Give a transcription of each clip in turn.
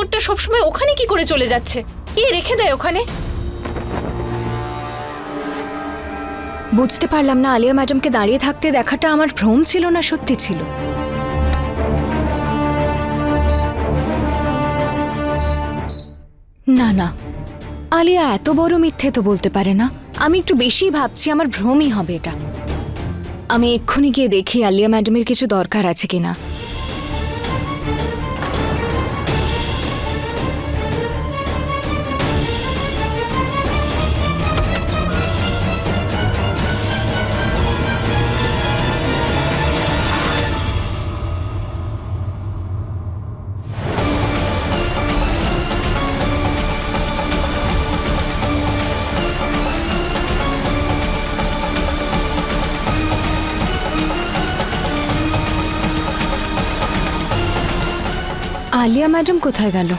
চোরটা সবসময় ওখানে কি করে চলে যাচ্ছে? কে রেখে দেয় ওখানে? বুঝতে পারলাম না আলিয়া ম্যাডামকে দাঁড়িয়ে থাকতে দেখাটা আমার ভ্রম ছিল না সত্যি ছিল। না না, আলিয়া এত বড় মিথ্যে তো বলতে পারে না। আমি একটু বেশি ভাবছি, আমার ভ্রমই হবে এটা। আমি এক্ষুনি গিয়ে দেখি আলিয়া ম্যাডামের কিছু দরকার আছে কিনা। আলিয়া ম্যাডাম কোথায় গেল?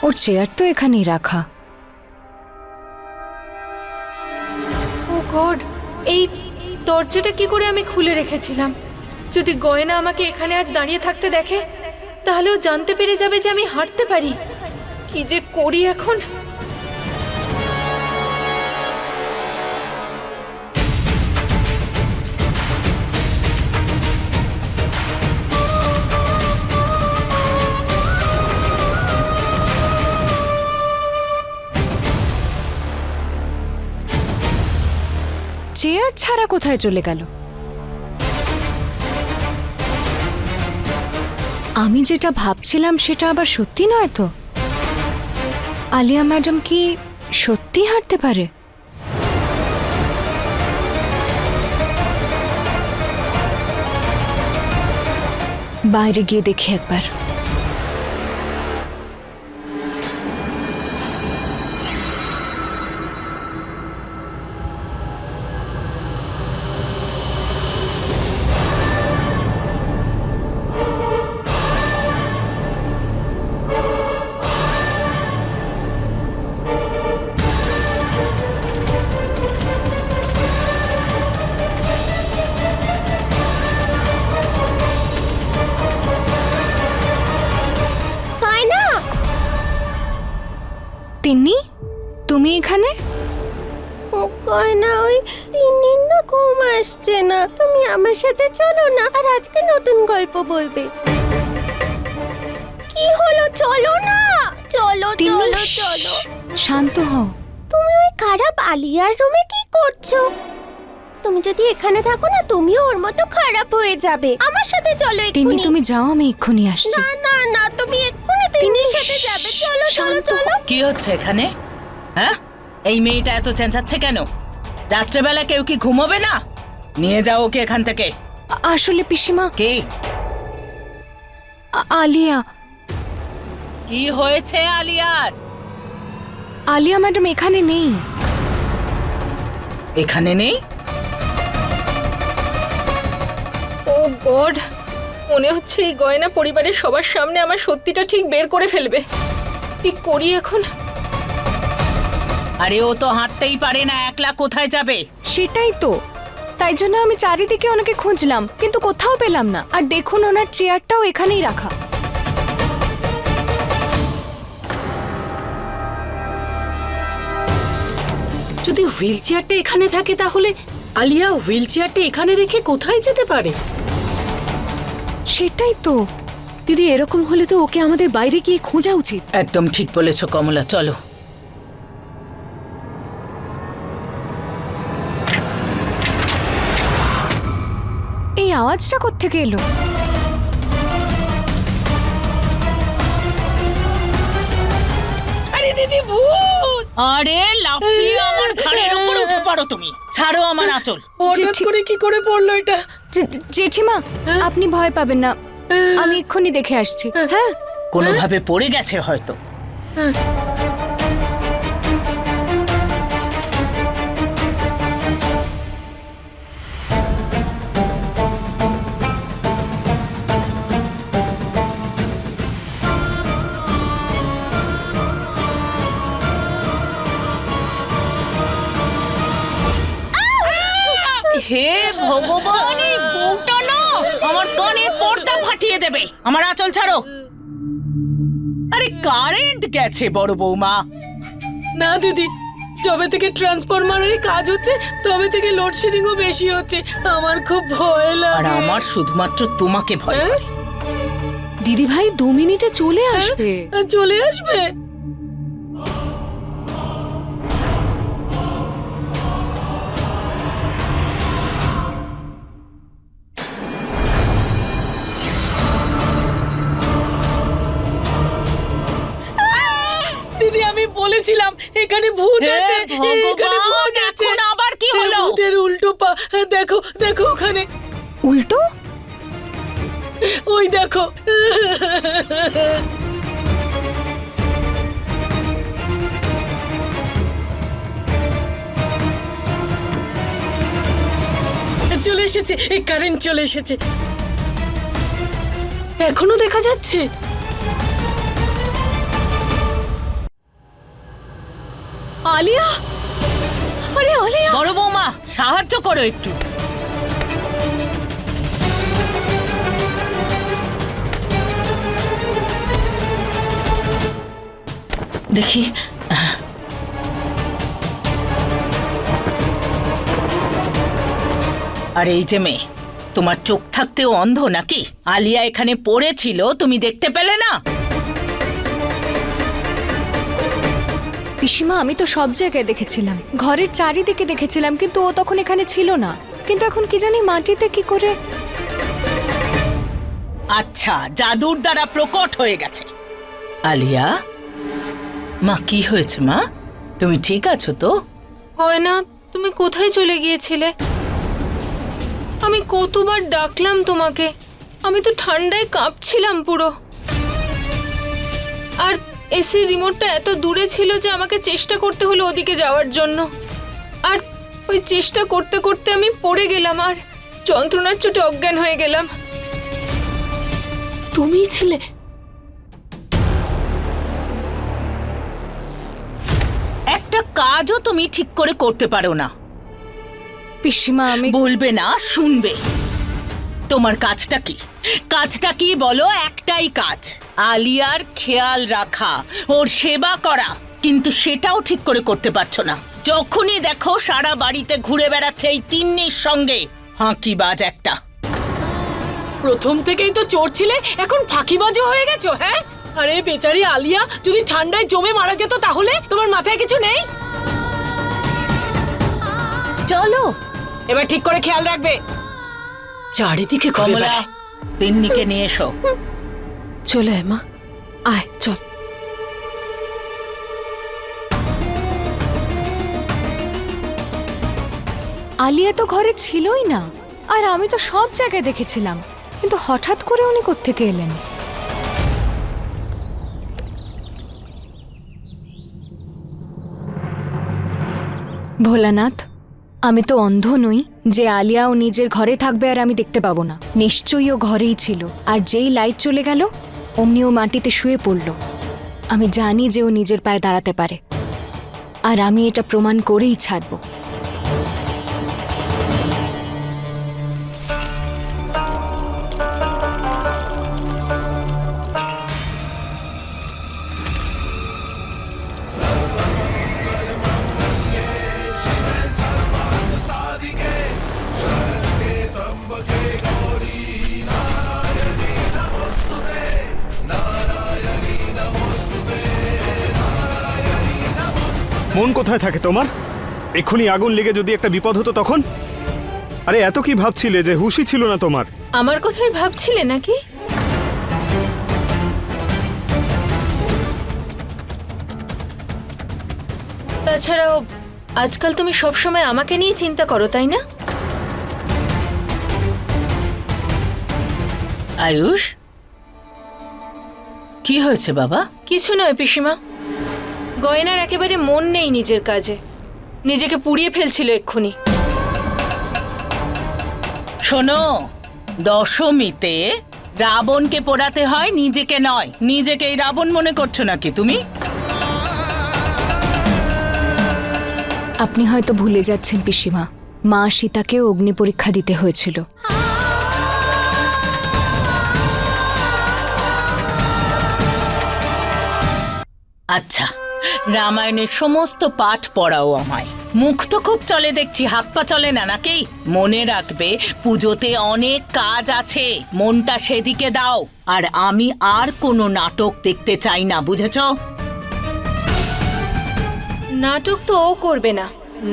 ওর চেয়ার তো এখানেই রাখা। ও গড, এই দরজাটা কি করে আমি খুলে রেখেছিলাম? যদি গয়না আমাকে এখানে আজ দাঁড়িয়ে থাকতে দেখে, তাহলে ও জানতে পেরে যাবে যে আমি হাঁটতে পারি। কি যে করি এখন? চেয়ার ছাড়া কোথায় চলে গেল? আমি যেটা ভাবছিলাম সেটা আবার সত্যি নয় তো? আলিয়া ম্যাডাম কি সত্যি হাঁটতে পারে? বাইরে গিয়ে দেখি একবার। তিন্নি, তুমি এখানে? ও গয়না, ওই 3 দিন না ঘুম আসছে না। তুমি আমার সাথে চলো না, আর আজকে নতুন গল্প বলবে। কি হলো? চলো না, চলো তিন্নি, চলো চলো। শান্ত হও। তুমি ওই খারাপ আলিয়ার রুমে কি করছো? তুমি যদি এখানে থাকো না, তুমিও ওর মতো খারাপ হয়ে যাবে। আমার সাথে চলো তিন্নি, এক্ষুনি। তুমি যাও, আমি এক্ষুনি আসছি। না না না, তুমি এক্ষুনি তিন্নির সাথে যাবে। চলো চলো চলো। কি হচ্ছে এখানে? হ্যাঁ, এই মেয়েটা এত চেঁচাচ্ছে কেন? রাত্রেবেলা কেউ কি ঘুমোবে না? নিয়ে যাও ওকে এখান থেকে। আসলে পিসিমা, কি আলিয়া কি হয়েছে আলিয়ার? আলিয়া ম্যাডাম এখানে নেই। এখানে নেই? ও গড, মনে হচ্ছে এই গয়না পরিবারের সবার সামনে আমার সত্যিটা ঠিক বের করে ফেলবে। কি করি এখন? আরে ও তো হাঁটতেই পারে না, একলা কোথায় যাবে? সেটাই তো, তাই জন্য আমি চারিদিকে ওনাকে খুঁজলাম, কিন্তু কোথাও পেলাম না। আর দেখুন, ওনার চেয়ারটাও এখানেই রাখা। যদি হুইল চেয়ারটা এখানে থাকে, তাহলে আলিয়া হুইল চেয়ারটা এখানে রেখে কোথায় যেতে পারে? সেটাই তো। দিদি, এরকম হলে তো ওকে আমাদের বাইরে গিয়ে খোঁজা উচিত। একদম ঠিক বলেছো কমলা, চলো। এই আওয়াজটা কোত্থেকে এলো? আরে দিদি, ভূত! আরে লাফিয়ে আমার ঘাড়ের উপর উঠে পড়ো তুমি। ছাড়ো আমার আঁচল। হঠাৎ করে কি করে পড়লো এটা? জেঠিমা, আপনি ভয় পাবেন না, আমি এক্ষুনি দেখে আসছি। হ্যাঁ, কোনোভাবে পড়ে গেছে হয়তো। হে ভগবান, এই বউটা না আমার কানের পর্দা ফাটিয়ে দেবে। আমার আঁচল ছাড়ো। আরে কারেন্ট গেছে বড় বৌমা। না দিদি, যবে থেকে ট্রান্সফরমারের কাজ হচ্ছে তবে থেকে লোডশেডিংও বেশি হচ্ছে। আমার খুব ভয় আর লাগে। আমার শুধুমাত্র তোমাকে ভয় হ্যাঁ? করে। দিদি ভাই 2 মিনিটে চলে আসবে। চলে আসবে? দিদি আমি বলেছিলাম এখানে ভূত হে আছে, এখানে ভগবান, ভূত আছে। এখন আবার কি হলো? ভূতের উল্টো পা, দেখো দেখো ওখানে, উল্টো? ওই দেখো। চলে এসেছে, এই কারেন্ট চলে এসেছে। এখনো দেখা যাচ্ছে। আলিয়া, আরে আলিয়া, বড় বৌমা সাহায্য করো একটু। দেখি, আর এই যে মেয়ে, তোমার চোখ থাকতেও অন্ধ নাকি? আলিয়া এখানে পড়েছিল, তুমি দেখতে পেলে না? পিসিমা আমি তো সব জায়গায় দেখেছিলাম, ঘরের চারিদিকে দেখেছিলাম, কিন্তু ও তখন এখানে ছিল না। কিন্তু এখন কি জানি মাটিতে কি করে। আচ্ছা, জাদুর দ্বারা প্রকট হয়ে গেছে। আলিয়া, মা কি হয়েছে মা? তুমি ঠিক আছো তো? গয়না, তুমি কোথায় চলে গিয়েছিলে? আমি কতবার ডাকলাম তোমাকে, আমি তো ঠান্ডায় কাঁপছিলাম পুরো। আর এসি রিমোটটা এত দূরে ছিল যে আমাকে চেষ্টা করতে হলো ওদিকে যাওয়ার জন্য। আর ওই চেষ্টা করতে করতে আমি পড়ে গেলাম আর যন্ত্রণার চোটে অজ্ঞান হয়ে গেলাম। তুমিই ছিলে? একটা কাজও তুমি ঠিক করে করতে পারো না। পিসিমা আমি বলবে না, শুনবে। তোমার কাজটা কি? কাজটা কি বলো? একটাই কাজ, আলিয়ার খেয়াল রাখা, ওর সেবা করা। কিন্তু সেটাও ঠিক করে করতে পারছো না। যখনই দেখো সারা বাড়িতে ঘুরে বেড়াচ্ছে এই তিন্নির সঙ্গে, ফাঁকিবাজ একটা। প্রথম থেকেই তো চোর ছিলে, এখন ফাঁকিবাজও হয়ে গেছো। হ্যাঁ, আরে বেচারি আলিয়া যদি ঠান্ডায় জমে মারা যেত তাহলে? তোমার মাথায় কিছু নেই? চলো এবার ঠিক করে খেয়াল রাখবে। চারিদিকে ঘুরে কমলা, বেড়ায়। তিন্নিকে নিয়ে এসো। চলে মা, আয় চল। আলিয়া তো ঘরে ছিলই না, আর আমি তো সব জায়গায় দেখেছিলাম, কিন্তু হঠাৎ করে উনি কোত্থেকে এলেন? ভোলানাথ, আমি তো অন্ধ নই যে আলিয়াও নিজের ঘরে থাকবে আর আমি দেখতে পাবো না। নিশ্চয়ই ও ঘরেই ছিল, আর যেই লাইট চলে গেল অমনি ও মাটিতে শুয়ে পড়ল। আমি জানি যে ও নিজের পায়ে দাঁড়াতে পারে, আর আমি এটা প্রমাণ করেই ছাড়ব। মন কোথায় থাকে তোমার? এক্ষুনি আগুন লেগে যদি একটা বিপদ হতো তখন? আরে এত কি ভাবছিলে যে হুঁশই ছিল না তোমার? আমার কথাই ভাবছিলে নাকি? তাছাড়াও আজকাল তুমি সবসময় আমাকে নিয়ে চিন্তা করো, তাই না? আয়ুষ, কি হয়েছে বাবা? কিছু নয় পিসিমা, গয়নার একেবারে মন নেই নিজের কাজে, নিজেকে পুড়িয়ে ফেলছিল এক্ষুনি। শোনো, দশমীতে রাবণকে পোড়াতে হয়, নিজেকে নয়। নিজেকেই রাবণ মনে করছো নাকি তুমি? আপনি হয়তো ভুলে যাচ্ছেন পিসিমা, মা সীতাকেও অগ্নি পরীক্ষা দিতে হয়েছিল। আচ্ছা, রামায়ণের সমস্ত পাঠ পড়াও আমায়। মুখ তো খুব চলে দেখছি, হাত পা চলে না নাকি? মনে রাখবে, পুজোতে অনেক কাজ আছে, মনটা সেদিকে দাও। আর আমি আর কোনো নাটক দেখতে চাই না, বুঝেছো? নাটক তো ও করবে না,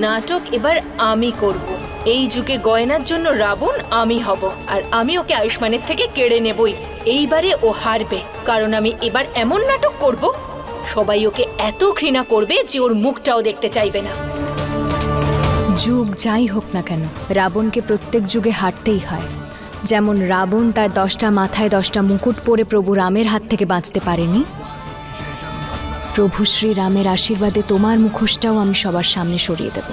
নাটক এবার আমি করব। এই যুগে গয়নার জন্য রাবণ আমি হব, আর আমি ওকে আয়ুষ্মানের থেকে কেড়ে নেবই। এইবারে ও হারবে, কারণ আমি এবার এমন নাটক করব সবাই ওকে এত ঘৃণা করবে যে ওর মুখটাও দেখতে চাইবে না। যুগ যাই হোক না কেন, রাবণকে প্রত্যেক যুগে হারতেই হয়। যেমন রাবণ তার 10টা মাথায় 10টা মুকুট পরে প্রভু রামের হাত থেকে বাঁচতে পারেনি, প্রভু শ্রী রামের আশীর্বাদে তোমার মুখোশটাও আমি সবার সামনে সরিয়ে দেব।